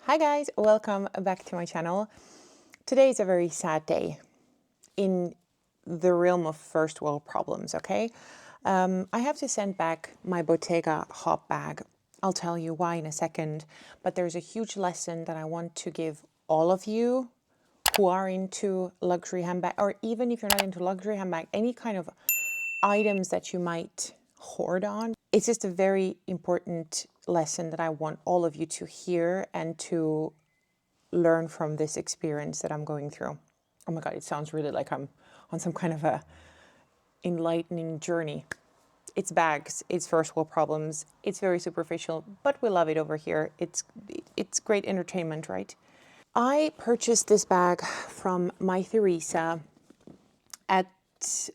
Hi guys, welcome back to my channel. Today is a very sad day in the realm of first world problems, okay? I have to send back my Bottega hop bag. I'll tell you why in a second, but there's a huge lesson that I want to give all of you who are into luxury handbag, or even if you're not into luxury handbag, any kind of items that you might hoard on. It's just a very important lesson that I want all of you to hear and to learn from this experience that I'm going through. Oh my God, it sounds really like I'm on some kind of a enlightening journey. It's bags, it's first world problems, it's very superficial, but we love it over here. It's great entertainment, right? I purchased this bag from my Theresa at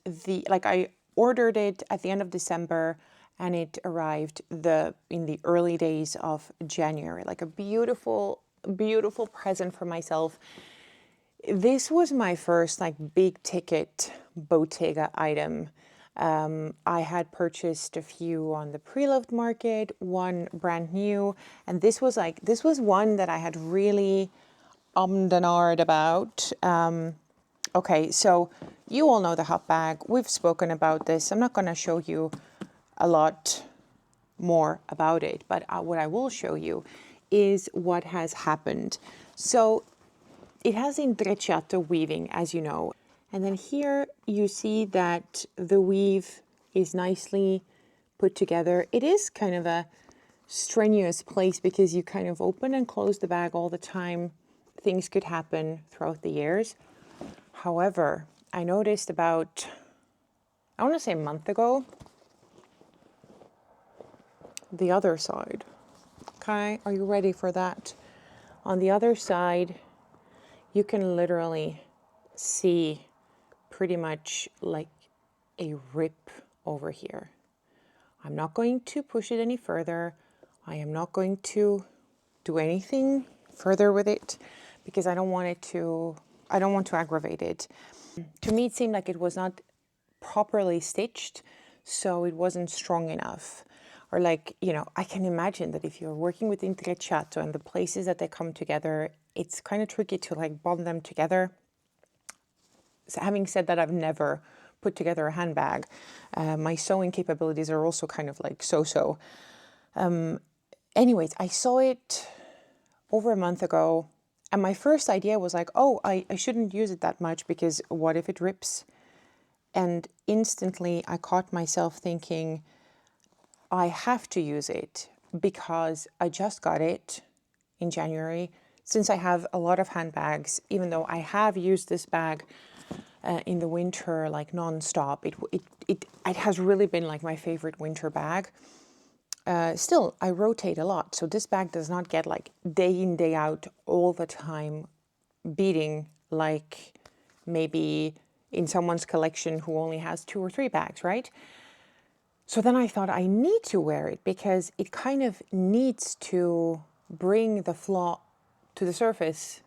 I ordered it at the end of December and it arrived in the early days of January, like a beautiful present for myself. This was my first like big ticket Bottega item. I had purchased a few on the pre-loved market, one brand new, and this was one that I had really and ahed about. Okay, so you all know the hop bag. We've spoken about this. I'm not going to show you a lot more about it, but what I will show you is what has happened. So it has intrecciato weaving, as you know. And then here you see that the weave is nicely put together. It is kind of a strenuous place because you kind of open and close the bag all the time. Things could happen throughout the years. However, I noticed about, I want to say a month ago, the other side. Okay, are you ready for that? On the other side, you can literally see pretty much like a rip over here. I'm not going to push it any further. I am not going to do anything further with it because I don't want to aggravate it. To me, it seemed like it was not properly stitched, so it wasn't strong enough. Or like, you know, I can imagine that if you're working with intrecciato and the places that they come together, it's kind of tricky to like bond them together. So having said that, I've never put together a handbag. My sewing capabilities are also kind of like so-so. Anyways, I saw it over a month ago, and my first idea was like, oh, I shouldn't use it that much because what if it rips? And instantly I caught myself thinking, I have to use it because I just got it in January. Since I have a lot of handbags, even though I have used this bag in the winter like non-stop, it has really been like my favorite winter bag. Still, I rotate a lot, so this bag does not get like day in, day out, all the time beating like maybe in someone's collection who only has 2 or 3 bags, right? So then I thought I need to wear it because it kind of needs to bring the flaw to the surface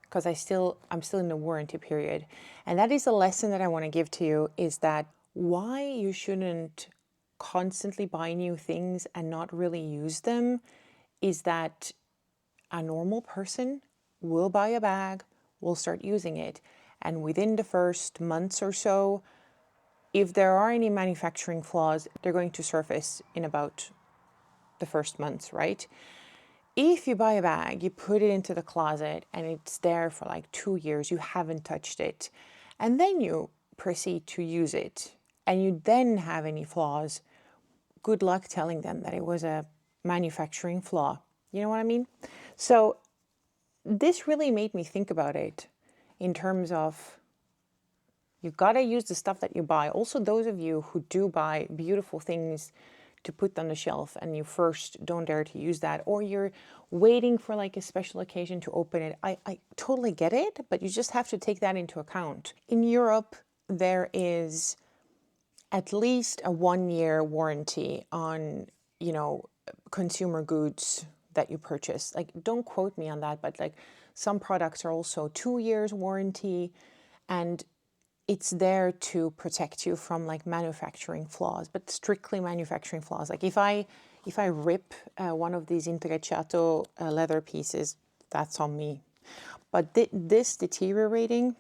because I'm still in the warranty period. And that is a lesson that I want to give to you, is that why you shouldn't constantly buy new things and not really use them is that a normal person will buy a bag, will start using it, and within the first months or so, if there are any manufacturing flaws, they're going to surface in about the first months, right? If you buy a bag, you put it into the closet and it's there for like 2 years, you haven't touched it, and then you proceed to use it, and you then have any flaws, good luck telling them that it was a manufacturing flaw. You know what I mean? So this really made me think about it in terms of you've got to use the stuff that you buy. Also, those of you who do buy beautiful things to put on the shelf and you first don't dare to use that, or you're waiting for like a special occasion to open it, I totally get it, but you just have to take that into account. In Europe, there is at least a 1-year warranty on, you know, consumer goods that you purchase. Like, don't quote me on that, but like some products are also 2 years warranty, and it's there to protect you from like manufacturing flaws, but strictly manufacturing flaws. Like if I rip one of these intrecciato leather pieces, that's on me. But this deteriorating,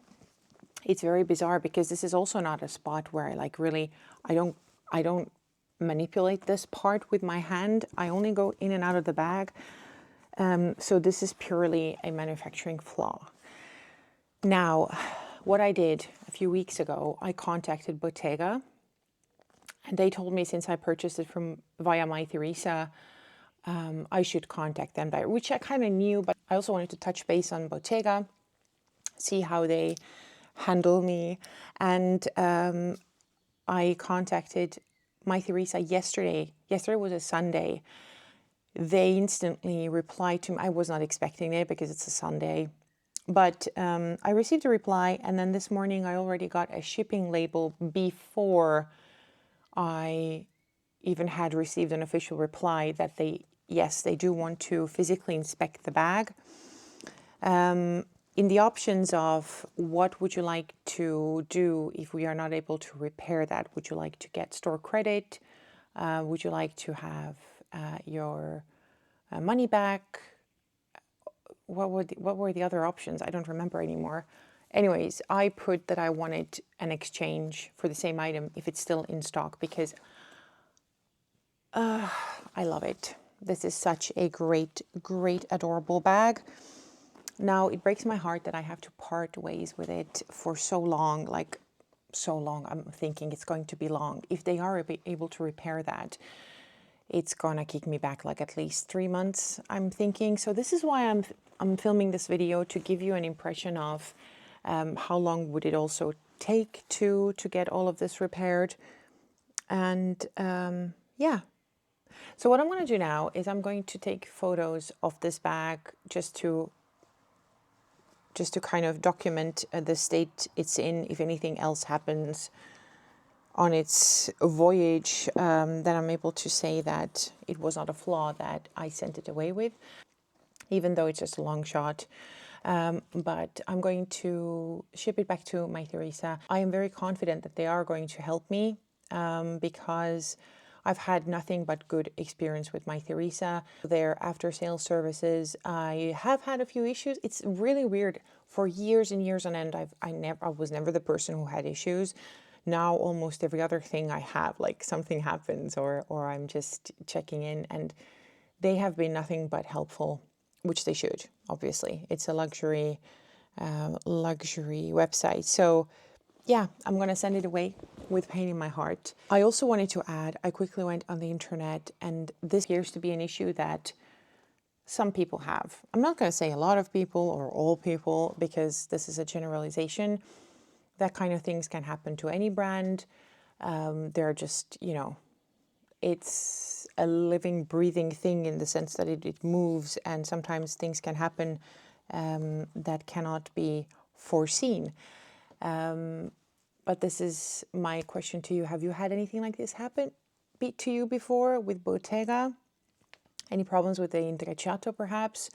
it's very bizarre because this is also not a spot where I like really, I don't manipulate this part with my hand. I only go in and out of the bag. So this is purely a manufacturing flaw. Now, what I did a few weeks ago, I contacted Bottega, and they told me since I purchased it from via My Theresa, I should contact them, which I kind of knew, but I also wanted to touch base on Bottega, see how they handle me. And I contacted My Theresa yesterday. Yesterday was a Sunday. They instantly replied to me. I was not expecting it because it's a Sunday. But I received a reply, and then this morning I already got a shipping label before I even had received an official reply that yes, they do want to physically inspect the bag. In the options of what would you like to do if we are not able to repair that, would you like to get store credit? Would you like to have your money back? What were the other options? I don't remember anymore. Anyways, I put that I wanted an exchange for the same item if it's still in stock, because I love it. This is such a great, adorable bag. Now, it breaks my heart that I have to part ways with it for so long, like so long. I'm thinking it's going to be long. If they are able to repair that, it's gonna kick me back like at least 3 months, I'm thinking. So this is why I'm filming this video, to give you an impression of how long would it also take to get all of this repaired. And yeah. So what I'm going to do now is I'm going to take photos of this bag just to kind of document the state it's in. If anything else happens on its voyage, then I'm able to say that it was not a flaw that I sent it away with, even though it's just a long shot. But I'm going to ship it back to My Theresa. I am very confident that they are going to help me because I've had nothing but good experience with My Theresa. Their after-sales services, I have had a few issues. It's really weird. For years and years on end, I was never the person who had issues. Now almost every other thing I have, like something happens or I'm just checking in, and they have been nothing but helpful, which they should, obviously. It's a luxury website. So yeah, I'm going to send it away with pain in my heart. I also wanted to add, I quickly went on the internet, and this appears to be an issue that some people have. I'm not going to say a lot of people or all people, because this is a generalization. That kind of things can happen to any brand. They're just, it's a living, breathing thing in the sense that it moves, and sometimes things can happen that cannot be foreseen. But this is my question to you. Have you had anything like this happen to you before with Bottega? Any problems with the intrecciato perhaps?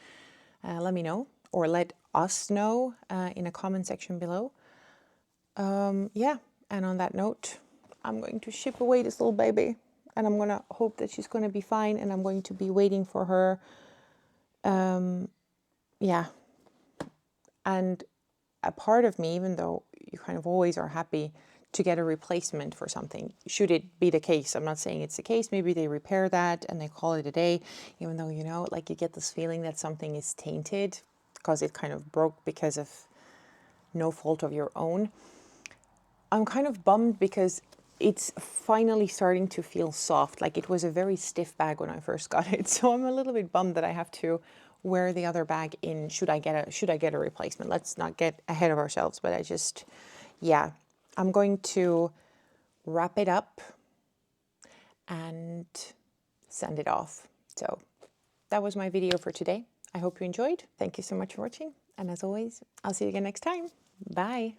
Let me know, or let us know in a comment section below. Yeah, and on that note, I'm going to ship away this little baby, and I'm going to hope that she's going to be fine, and I'm going to be waiting for her. Yeah. And a part of me, even though you kind of always are happy to get a replacement for something, should it be the case, I'm not saying it's the case, maybe they repair that and they call it a day, even though, like you get this feeling that something is tainted because it kind of broke because of no fault of your own. I'm kind of bummed because it's finally starting to feel soft. Like, it was a very stiff bag when I first got it. So I'm a little bit bummed that I have to wear the other bag in. Should I get a replacement? Let's not get ahead of ourselves. But yeah, I'm going to wrap it up and send it off. So that was my video for today. I hope you enjoyed. Thank you so much for watching. And as always, I'll see you again next time. Bye.